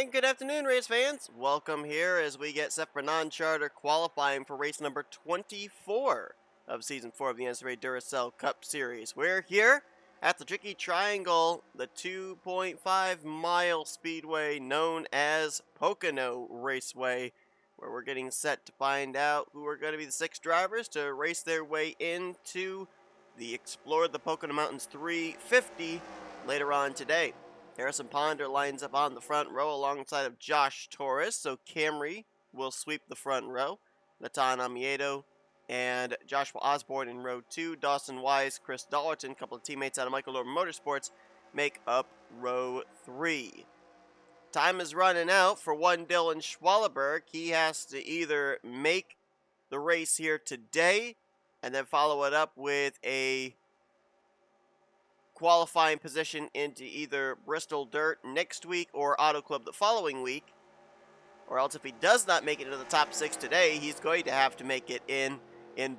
And good afternoon, race fans. Welcome here as we get set for non-charter qualifying for race number 24 of Season 4 of the NCAA Duracell Cup Series. We're here at the Tricky Triangle, the 2.5-mile speedway known as Pocono Raceway, where we're getting set to find out who are going to be the 6 drivers to race their way into the Explore the Pocono Mountains 350 later on today. Harrison Ponder lines up on the front row alongside of J Taurus, so Camry will sweep the front row. N Amoedo and Joshua Osborne in row 2. Dawson Wise, Chris Dollerton, a couple of teammates out of Michael Lohr Motorsports, make up row 3. Time is running out for one Dylan Schwallenberg. He has to either make the race here today and then follow it up with a qualifying position into either Bristol Dirt next week or Auto Club the following week. Or else if he does not make it into the top 6 today, he's going to have to make it in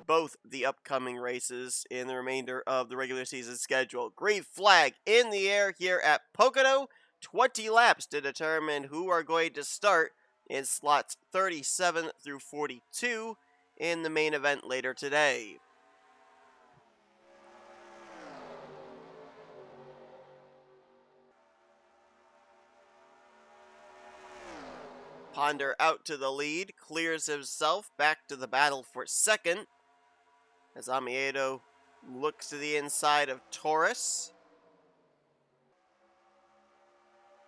both the upcoming races in the remainder of the regular season schedule. Green flag in the air here at Pocono. 20 laps to determine who are going to start in slots 37 through 42 in the main event later today. Ponder out to the lead, clears himself back to the battle for second as Amoedo looks to the inside of Taurus.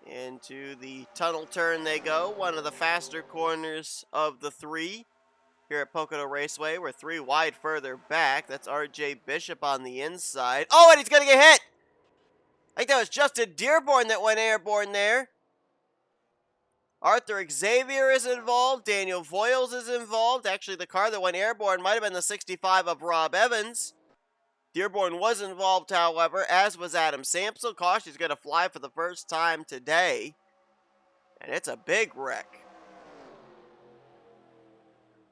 Into the tunnel turn they go, one of the faster corners of the 3 here at Pocono Raceway. We're 3 wide further back. That's RJ Bishop on the inside. Oh, and he's going to get hit! I think that was Justin Dearborn that went airborne there. Arthur Xavier is involved. Daniel Voyles is involved. Actually, the car that went airborne might have been the 65 of Rob Evans. Dearborn was involved, however, as was A Sampsell. Caution's going to fly for the first time today. And it's a big wreck.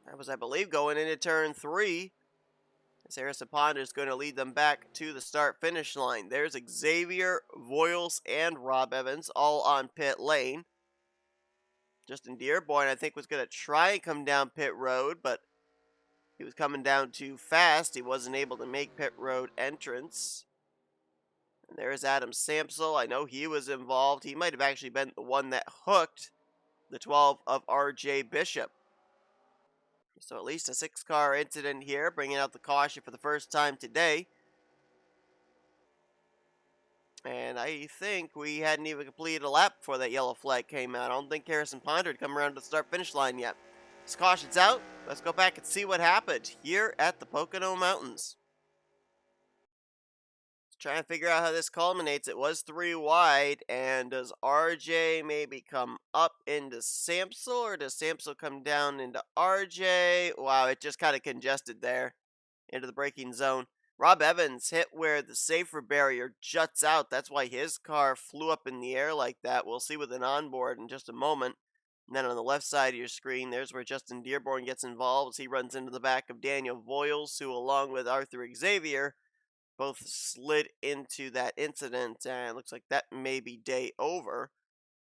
That was, I believe, going into turn 3. As Harrison Ponder is going to lead them back to the start-finish line. There's Xavier, Voyles, and Rob Evans all on pit lane. Justin Dearborn, I think, was going to try and come down pit road, but he was coming down too fast. He wasn't able to make pit road entrance. And there's A Sampsell. I know he was involved. He might have actually been the one that hooked the 12 of RJ Bishop. So at least a 6-car incident here, bringing out the caution for the first time today. And I think we hadn't even completed a lap before that yellow flag came out. I don't think Harrison Ponder had come around to the start-finish line yet. His caution's out. Let's go back and see what happened here at the Pocono Mountains. Let's try and figure out how this culminates. It was 3 wide, and does RJ maybe come up into Sampsell, or does Sampsell come down into RJ? Wow, it just kind of congested there into the braking zone. Rob Evans hit where the safer barrier juts out. That's why his car flew up in the air like that. We'll see with an onboard in just a moment. And then on the left side of your screen, there's where Justin Dearborn gets involved as he runs into the back of Daniel Voyles, who, along with Arthur Xavier, both slid into that incident. And it looks like that may be day over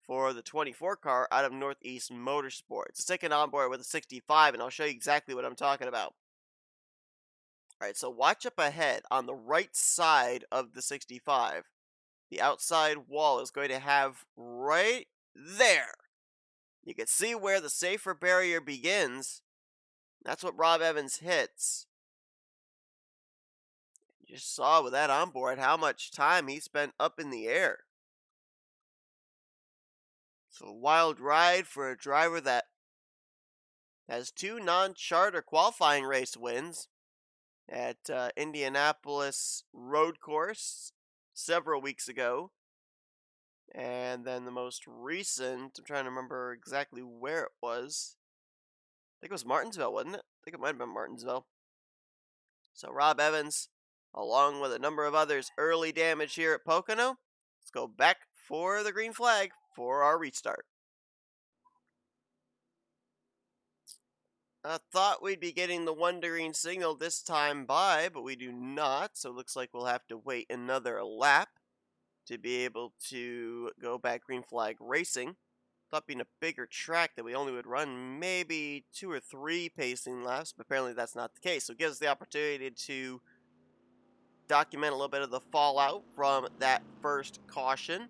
for the 24 car out of Northeast Motorsports. The second onboard with a 65, and I'll show you exactly what I'm talking about. Alright, so watch up ahead on the right side of the 65. The outside wall is going to have right there. You can see where the safer barrier begins. That's what Rob Evans hits. You just saw with that onboard how much time he spent up in the air. So a wild ride for a driver that has 2 non-charter qualifying race wins at Indianapolis Road Course several weeks ago. And then the most recent, I'm trying to remember exactly where it was. I think it was Martinsville, wasn't it? I think it might have been Martinsville. So Rob Evans, along with a number of others, early damage here at Pocono. Let's go back for the green flag for our restart. I thought we'd be getting the 1 green signal this time by, but we do not. So it looks like we'll have to wait another lap to be able to go back green flag racing. thought being a bigger track that we only would run maybe 2 or 3 pacing laps, but apparently that's not the case. So it gives us the opportunity to document a little bit of the fallout from that first caution.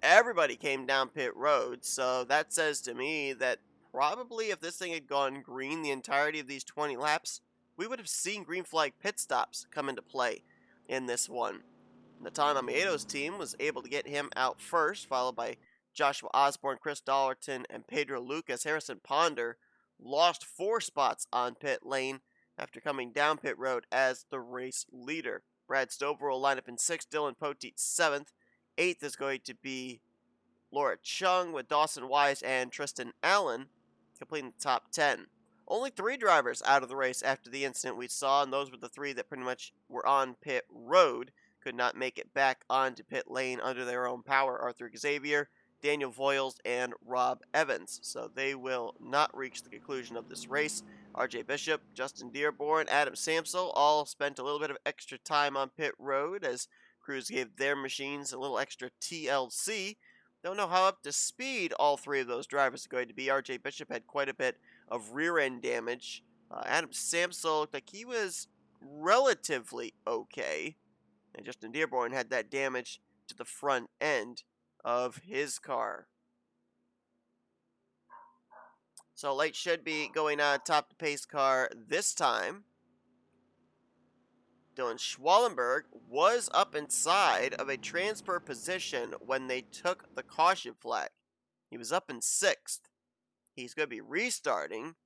Everybody came down pit road, so that says to me that probably if this thing had gone green the entirety of these 20 laps, we would have seen green flag pit stops come into play in this one. The N Amoedo's team was able to get him out first, followed by Joshua Osborne, Chris Dollerton, and Pedro Lucas. Harrison Ponder lost 4 spots on pit lane after coming down pit road as the race leader. Brad Stover will line up in 6th, Dylan Poteet 7th. 8th is going to be Laura Chung with Dawson Wise and Tristan Allen completing the top 10. Only 3 drivers out of the race after the incident we saw, and those were the 3 that pretty much were on pit road. Could not make it back onto pit lane under their own power. Arthur Xavier, Daniel Voyles, and Rob Evans. So they will not reach the conclusion of this race. RJ Bishop, Justin Dearborn, Adam Sampsell all spent a little bit of extra time on pit road as crews gave their machines a little extra TLC. Don't know how up to speed all 3 of those drivers are going to be. RJ Bishop had quite a bit of rear end damage. Adam Sampsell looked like he was relatively okay. And Justin Dearborn had that damage to the front end of his car. So Light should be going on top the pace car this time. Dylan Schwallenberg was up inside of a transfer position when they took the caution flag. He was up in 6th. He's going to be restarting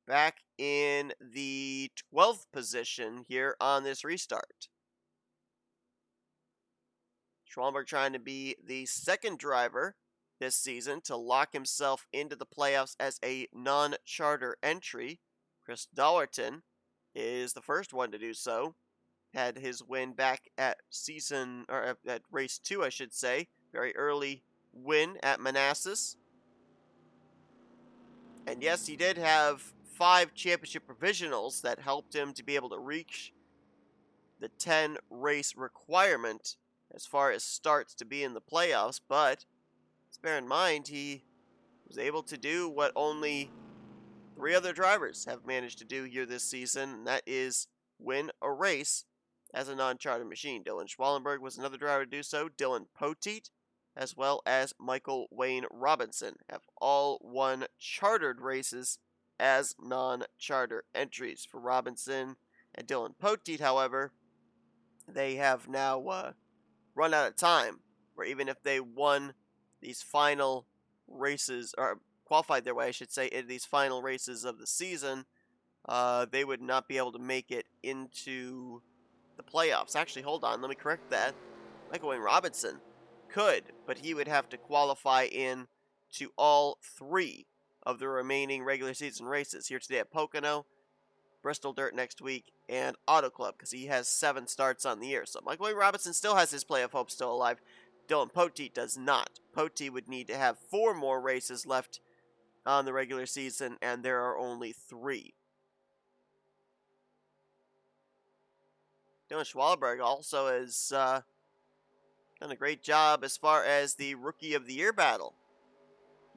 back in the 12th position here on this restart. Schwallenberg trying to be the 2nd driver this season to lock himself into the playoffs as a non-charter entry. Chris Dollerton is the first one to do so. Had his win back at at race 2, I should say. Very early win at Manassas. And yes, he did have 5 championship provisionals that helped him to be able to reach the 10 race requirement as far as starts to be in the playoffs, but let's bear in mind he was able to do what only 3 other drivers have managed to do here this season, and that is win a race as a non-charter machine. Dylan Schwallenberg was another driver to do so. Dylan Poteet, as well as Michael Wayne Robinson, have all won chartered races as non-charter entries. For Robinson and Dylan Poteet, however, they have now run out of time, where even if they won these final races, or qualified their way, I should say, in these final races of the season, they would not be able to make it into the playoffs. Actually, hold on, let me correct that. Michael Wayne Robinson could, but he would have to qualify in to all 3 of the remaining regular season races here today at Pocono, Bristol Dirt next week, and Auto Club, because he has 7 starts on the year. So Michael Wayne Robinson still has his playoff hope still alive. Dylan Poteet does not. Poteet would need to have 4 more races left on the regular season, and there are only 3. Dylan Schwallenberg also has done a great job as far as the Rookie of the Year battle.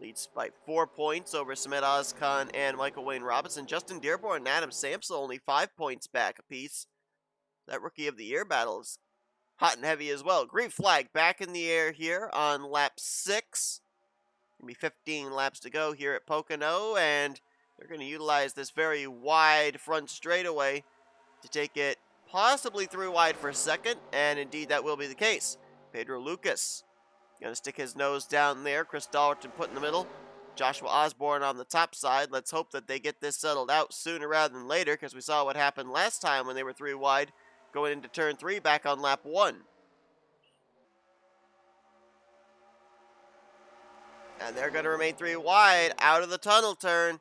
Leads by 4 points over S Ozkan and Michael Wayne Robinson. Justin Dearborn and Adam Sampsell only 5 points back apiece. That Rookie of the Year battle is hot and heavy as well. Green flag back in the air here on lap 6. Gonna be 15 laps to go here at Pocono, and they're going to utilize this very wide front straightaway to take it possibly through wide for 2nd, and indeed that will be the case. Pedro Lucas going to stick his nose down there. Chris Dollerton put in the middle. Joshua Osborne on the top side. Let's hope that they get this settled out sooner rather than later, because we saw what happened last time when they were 3 wide going into turn 3 back on lap 1. And they're going to remain 3 wide out of the tunnel turn.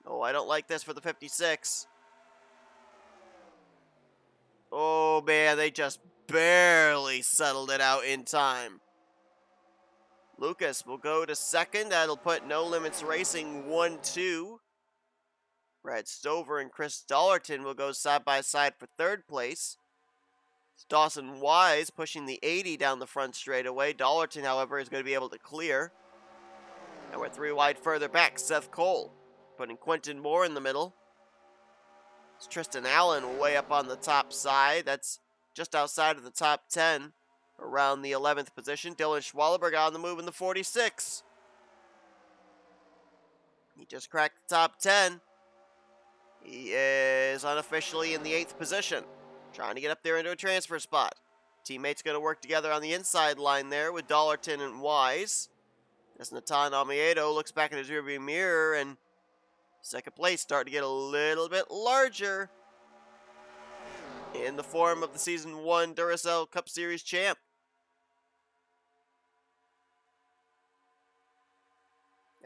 Oh, I don't like this for the 56. Oh, man, they just barely settled it out in time. Lucas will go to 2nd. That'll put No Limits Racing 1-2. Brad Stover and Chris Dollerton will go side by side for 3rd place. It's Dawson Wise pushing the 80 down the front straightaway. Dollerton, however, is going to be able to clear. And we're 3 wide further back. Seth Cole putting Quentin Moore in the middle. It's Tristan Allen way up on the top side. That's just outside of the top 10, around the 11th position. Dylan Schwallenberg on the move in the 46. He just cracked the top 10. He is unofficially in the 8th position, trying to get up there into a transfer spot. Teammates going to work together on the inside line there with Dollerton and Wise. As N Amoedo looks back in his rearview mirror, and second place starting to get a little bit larger in the form of the Season 1 Duracell Cup Series champ.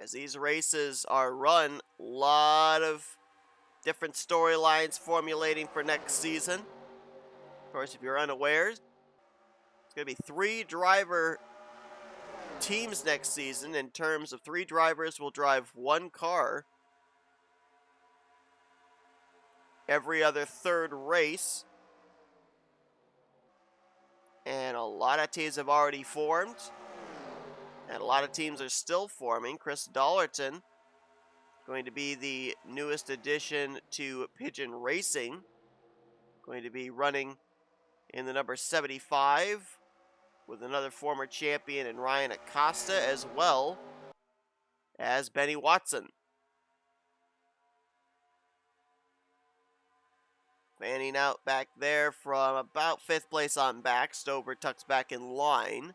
As these races are run, a lot of different storylines formulating for next season. Of course, if you're unaware, it's going to be 3 driver teams next season. In terms of 3 drivers will drive 1 car every other 3rd race. And a lot of teams have already formed, and a lot of teams are still forming. Chris Dollerton going to be the newest addition to Pigeon Racing. Going to be running in the number 75 with another former champion in Ryan Acosta, as well as Benny Watson. Fanning out back there from about 5th place on back. Stover tucks back in line.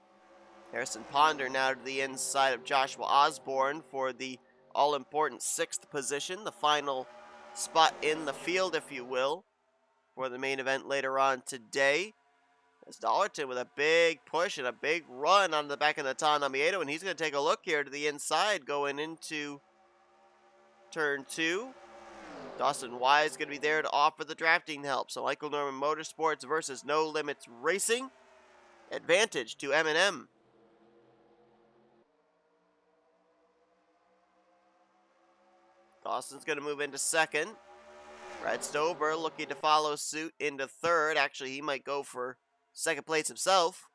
Harrison Ponder now to the inside of Joshua Osborne for the all-important 6th position, the final spot in the field, if you will, for the main event later on today. As Dollerton with a big push and a big run on the back of the N Amoedo, and he's going to take a look here to the inside going into turn 2. Dawson Wise going to be there to offer the drafting help. So Michael Norman Motorsports versus No Limits Racing. Advantage to M&M. Dawson's going to move into 2nd. Brad Stover looking to follow suit into 3rd. Actually, he might go for 2nd place himself.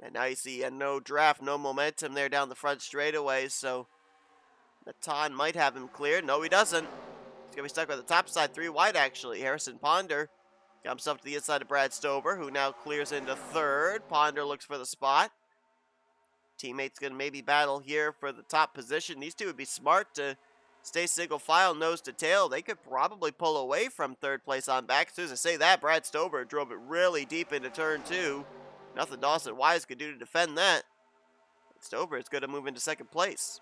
And now you see no draft, no momentum there down the front straightaway. So Natan might have him cleared. No, he doesn't. He's going to be stuck with the top side, 3 wide actually. Harrison Ponder got himself to the inside of Brad Stover, who now clears into 3rd. Ponder looks for the spot. Teammates going to maybe battle here for the top position. These two would be smart to stay single file, nose to tail. They could probably pull away from 3rd place on back. As soon as I say that, Brad Stover drove it really deep into turn 2. Nothing Dawson Wise could do to defend that. Stover is going to move into 2nd place.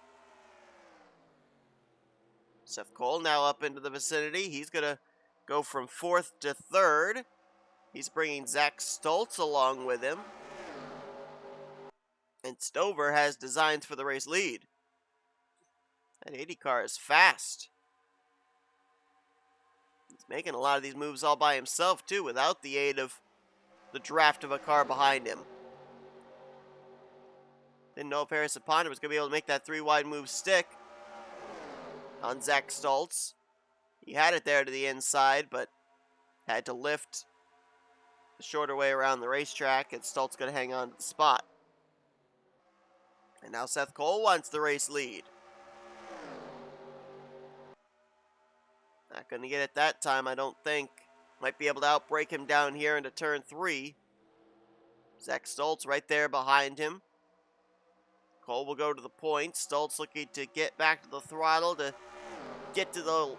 Seth Cole now up into the vicinity. He's going to go from 4th to 3rd. He's bringing Z Stultz along with him. And Stover has designs for the race lead. That 80 car is fast. He's making a lot of these moves all by himself, too, without the aid of the draft of a car behind him. Didn't know if Harrison Ponder was going to be able to make that 3 wide move stick on Z Stultz. He had it there to the inside, but had to lift the shorter way around the racetrack, and Stultz going to hang on to the spot. And now Seth Cole wants the race lead. Not going to get it that time, I don't think. Might be able to outbrake him down here into turn 3. Z Stultz right there behind him. Cole will go to the point. Stultz looking to get back to the throttle to get to the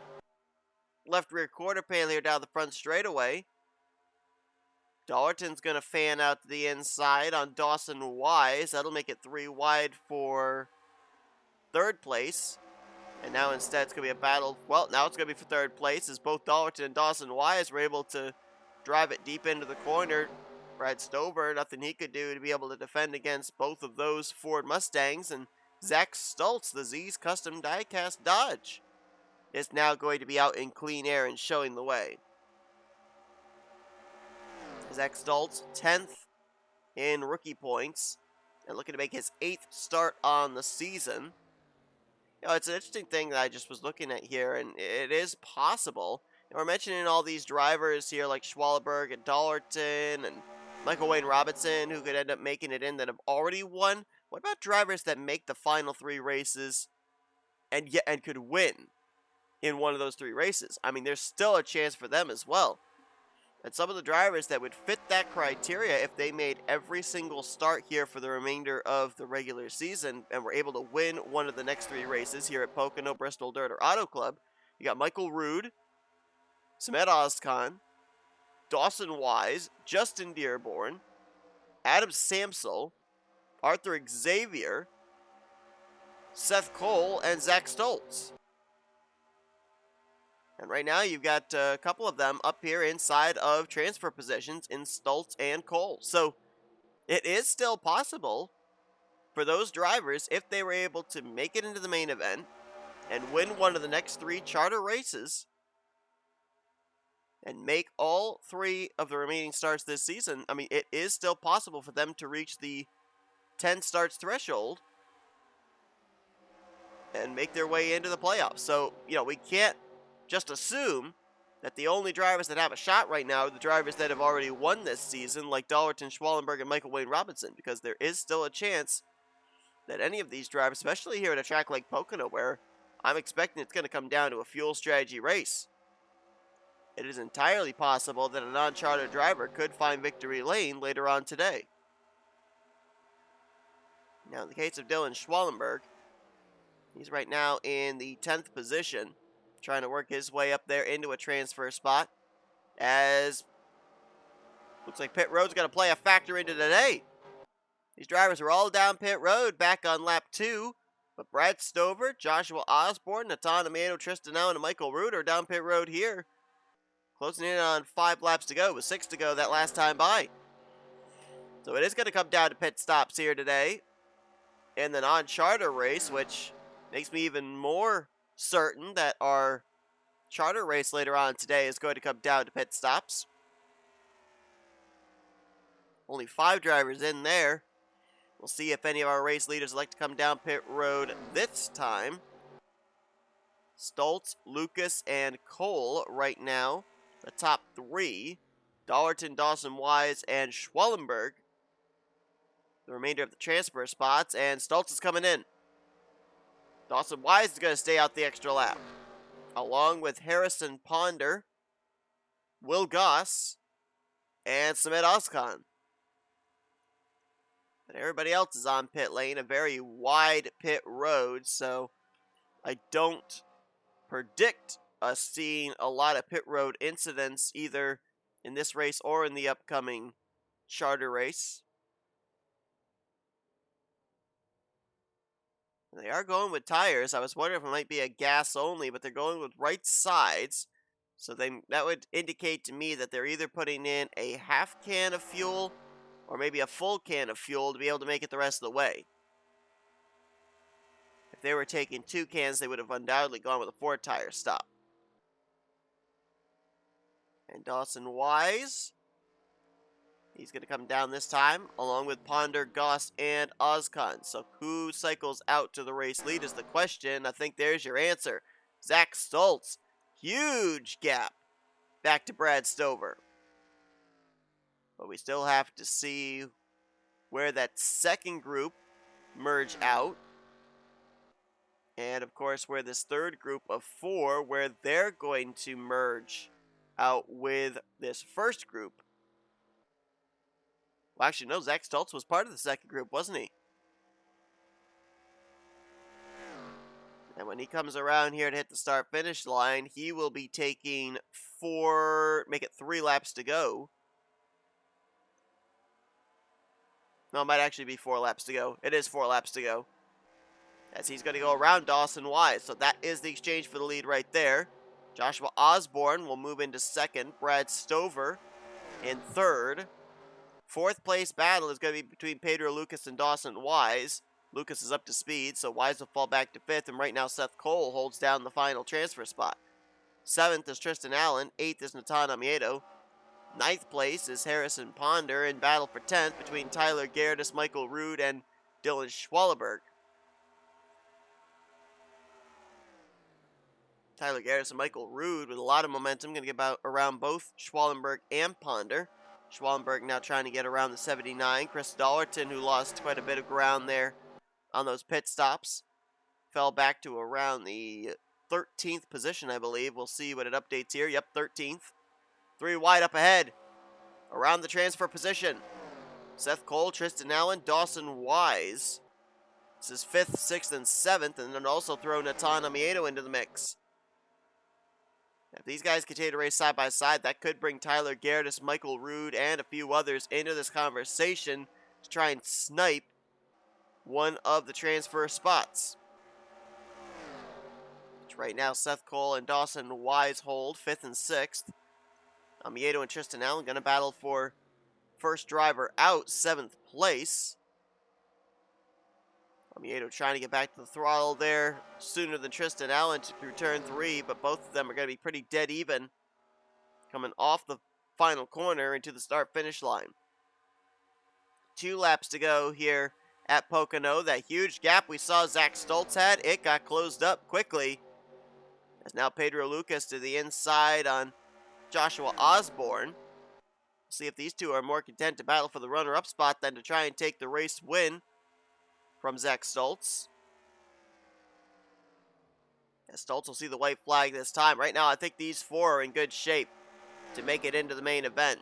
left rear quarter panel here down the front straightaway. Dollerton's going to fan out to the inside on Dawson Wise. That'll make it 3 wide for 3rd place. And now instead it's going to be a battle. Well, now it's going to be for 3rd place as both Dollerton and Dawson Wise were able to drive it deep into the corner. Brad Stover, nothing he could do to be able to defend against both of those Ford Mustangs. And Z Stultz, the Z's custom diecast Dodge, is now going to be out in clean air and showing the way. Z Stultz, 10th in rookie points, and looking to make his 8th start on the season. You know, it's an interesting thing that I just was looking at here, and it is possible. And we're mentioning all these drivers here like Schwallenberg and Dollerton and Michael Wayne Robinson who could end up making it in that have already won. What about drivers that make the final 3 races and could win in one of those 3 races? I mean, there's still a chance for them as well. And some of the drivers that would fit that criteria if they made every single start here for the remainder of the regular season and were able to win one of the next 3 races here at Pocono, Bristol Dirt, or Auto Club. You got M Roode, S Ozkan, Dawson Wise, Justin Dearborn, A Sampsell, Arthur Xavier, Seth Cole, and Z Stultz. And right now, you've got a couple of them up here inside of transfer positions in Stultz and Cole. So it is still possible for those drivers, if they were able to make it into the main event and win one of the next 3 charter races and make all 3 of the remaining starts this season. I mean, it is still possible for them to reach the 10 starts threshold and make their way into the playoffs. So, we can't just assume that the only drivers that have a shot right now are the drivers that have already won this season, like Dollerton, Schwallenberg, and Michael Wayne Robinson, because there is still a chance that any of these drivers, especially here at a track like Pocono, where I'm expecting it's going to come down to a fuel strategy race, it is entirely possible that a non-charter driver could find victory lane later on today. Now, in the case of Dylan Schwallenberg, he's right now in the 10th position, trying to work his way up there into a transfer spot, as looks like pit road's going to play a factor into today. These drivers are all down pit road back on lap 2, but Brad Stover, Joshua Osborne, N Amoedo, Tristan Allen, and Michael Roode are down pit road here, closing in on 5 laps to go with 6 to go that last time by. So it is going to come down to pit stops here today in the non-charter race, which makes me even more certain that our charter race later on today is going to come down to pit stops. Only 5 drivers in there. We'll see if any of our race leaders like to come down pit road this time. Stultz, Lucas, and Cole right now, the top 3. Dollerton, Dawson Wise, and Schwallenberg, the remainder of the transfer spots, and Stultz is coming in. Dawson Wise is going to stay out the extra lap, along with Harrison Ponder, W Goss, and S Ozkan. But everybody else is on pit lane, a very wide pit road, so I don't predict us seeing a lot of pit road incidents either in this race or in the upcoming charter race. They are going with tires. I was wondering if it might be a gas only, but they're going with right sides. So that would indicate to me that they're either putting in a half can of fuel or maybe a full can of fuel to be able to make it the rest of the way. If they were taking 2 cans, they would have undoubtedly gone with a 4-tire stop. And Dawson Wise, he's going to come down this time, along with Ponder, Goss, and Ozkan. So who cycles out to the race lead is the question. I think there's your answer. Z Stultz. Huge gap back to Brad Stover. But we still have to see where that second group merge out. And, of course, where this third group of 4, where they're going to merge out with this first group. Well, actually, no, Z Stultz was part of the second group, wasn't he? And when he comes around here to hit the start-finish line, he will be taking 3 laps to go. No, it might actually be 4 laps to go. It is 4 laps to go, as he's going to go around Dawson Wise. So that is the exchange for the lead right there. Joshua Osborne will move into second. Brad Stover in third. 4th place battle is going to be between Pedro Lucas and Dawson Wise. Lucas is up to speed, so Wise will fall back to 5th. And right now, Seth Cole holds down the final transfer spot. 7th is Tristan Allen. 8th is N Amoedo. 9th place is Harrison Ponder in battle for 10th between T Gehrdes, Michael Roode, and Dylan Schwallenberg. T Gehrdes and Michael Roode with a lot of momentum, going to get around both Schwallenberg and Ponder. Schwallenberg now trying to get around the 79. Chris Dollerton, who lost quite a bit of ground there on those pit stops. Fell back to around the 13th position, I believe. We'll see what it updates here. Yep, 13th. 3 wide up ahead. Around the transfer position. Seth Cole, Tristan Allen, Dawson Wise. This is 5th, 6th, and 7th, and then also throw N Amoedo into the mix. If these guys continue to race side by side, that could bring T Gehrdes, Michael Roode, and a few others into this conversation to try and snipe one of the transfer spots. Which right now, Seth Cole and Dawson Wise hold 5th and 6th. Amoedo and Tristan Allen going to battle for first driver out, 7th place. Amoedo trying to get back to the throttle there sooner than Tristan Allen through turn 3, but both of them are going to be pretty dead even coming off the final corner into the start-finish line. 2 laps to go here at Pocono. That huge gap we saw Z Stultz had, it got closed up quickly. As now Pedro Lucas to the inside on Joshua Osborne. See if these two are more content to battle for the runner-up spot than to try and take the race win from Z Stultz. As Stultz will see the white flag this time. Right now, I think these 4 are in good shape to make it into the main event.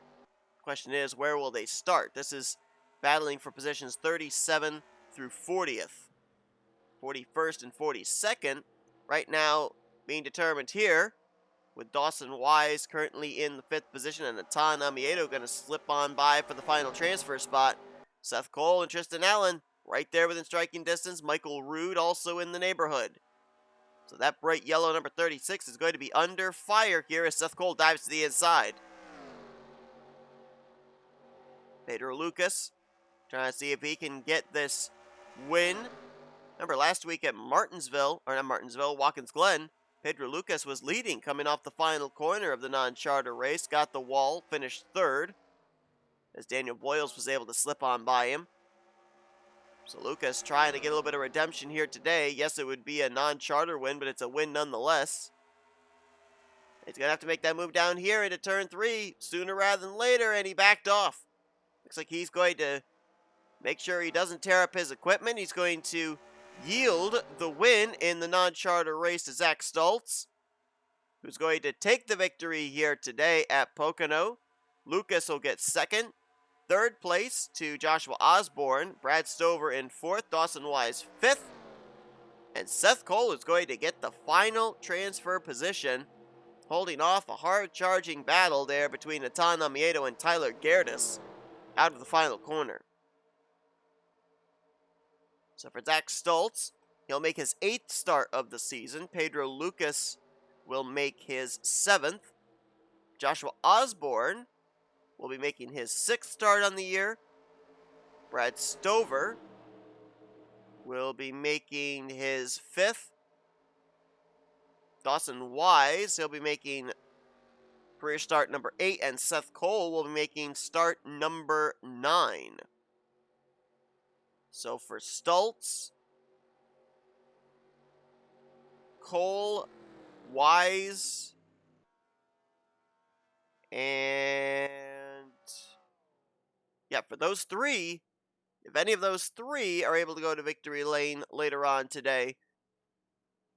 Question is, where will they start? This is battling for positions 37 through 40th. 41st and 42nd right now being determined here, with Dawson Wise currently in the 5th position and N Amoedo going to slip on by for the final transfer spot. Seth Cole and Tristan Allen right there within striking distance. Michael Roode also in the neighborhood. So that bright yellow number 36 is going to be under fire here as Seth Cole dives to the inside. Pedro Lucas trying to see if he can get this win. Remember last week at Watkins Glen, Pedro Lucas was leading coming off the final corner of the non-charter race, got the wall, finished 3rd, as Daniel Voyles was able to slip on by him. So Lucas trying to get a little bit of redemption here today. Yes, it would be a non-charter win, but it's a win nonetheless. He's going to have to make that move down here into turn 3 sooner rather than later, and he backed off. Looks like he's going to make sure he doesn't tear up his equipment. He's going to yield the win in the non-charter race to Z Stultz, who's going to take the victory here today at Pocono. Lucas will get 2nd. 3rd place to Joshua Osborne. Brad Stover in 4th. Dawson Wise 5th. And Seth Cole is going to get the final transfer position, holding off a hard-charging battle there between N Amoedo and T Gehrdes out of the final corner. So for Z Stultz, he'll make his 8th start of the season. Pedro Lucas will make his 7th. Joshua Osborne will be making his 6th start on the year. Brad Stover will be making his 5th. Dawson Wise, he'll be making career start number 8. And Seth Cole will be making start number 9. So for Stultz, Cole, Wise, and yeah, for those 3, if any of those 3 are able to go to victory lane later on today,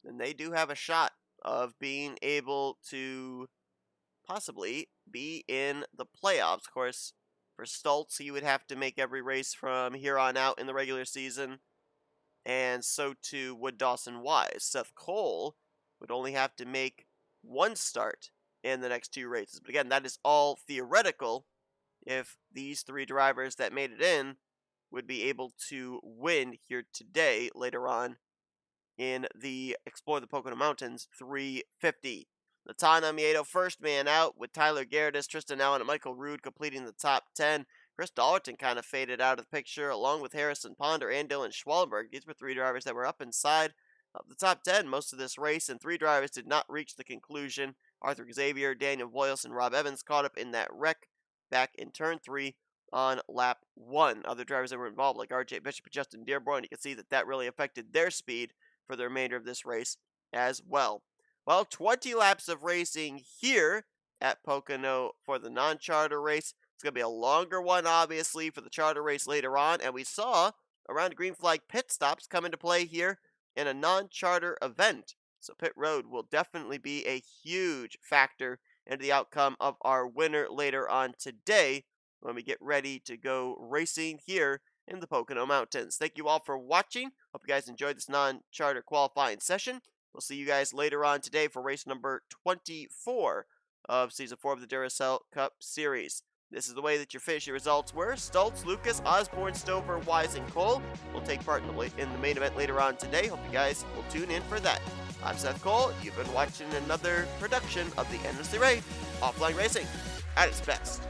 then they do have a shot of being able to possibly be in the playoffs. Of course, for Stultz, he would have to make every race from here on out in the regular season, and so too would Dawson Wise. Seth Cole would only have to make 1 start in the next 2 races. But again, that is all theoretical if these 3 drivers that made it in would be able to win here today later on in the Explore the Pocono Mountains 350. N Amoedo first man out with T Gehrdes, Tristan Allen, and Michael Roode completing the top 10. Chris Dollerton kind of faded out of the picture along with Harrison Ponder and D Schwallenberg. These were 3 drivers that were up inside of the top 10 most of this race, and 3 drivers did not reach the conclusion. Arthur Xavier, Daniel Voyles, and Rob Evans caught up in that wreck back in turn 3 on lap 1. Other drivers that were involved, like RJ Bishop and Justin Dearborn, you can see that that really affected their speed for the remainder of this race as well. Well, 20 laps of racing here at Pocono for the non-charter race. It's going to be a longer one, obviously, for the charter race later on. And we saw around green flag pit stops come into play here in a non-charter event. So pit road will definitely be a huge factor into the outcome of our winner later on today when we get ready to go racing here in the Pocono Mountains. Thank you all for watching. Hope you guys enjoyed this non-charter qualifying session. We'll see you guys later on today for race number 24 of Season 4 of the Duracell Cup Series. This is the way that your finishing results were. Stultz, Lucas, Osborne, Stover, Wise, and Cole will take part in the main event later on today. Hope you guys will tune in for that. I'm Seth Cole. You've been watching another production of the NNSCRA Offline Racing at its best.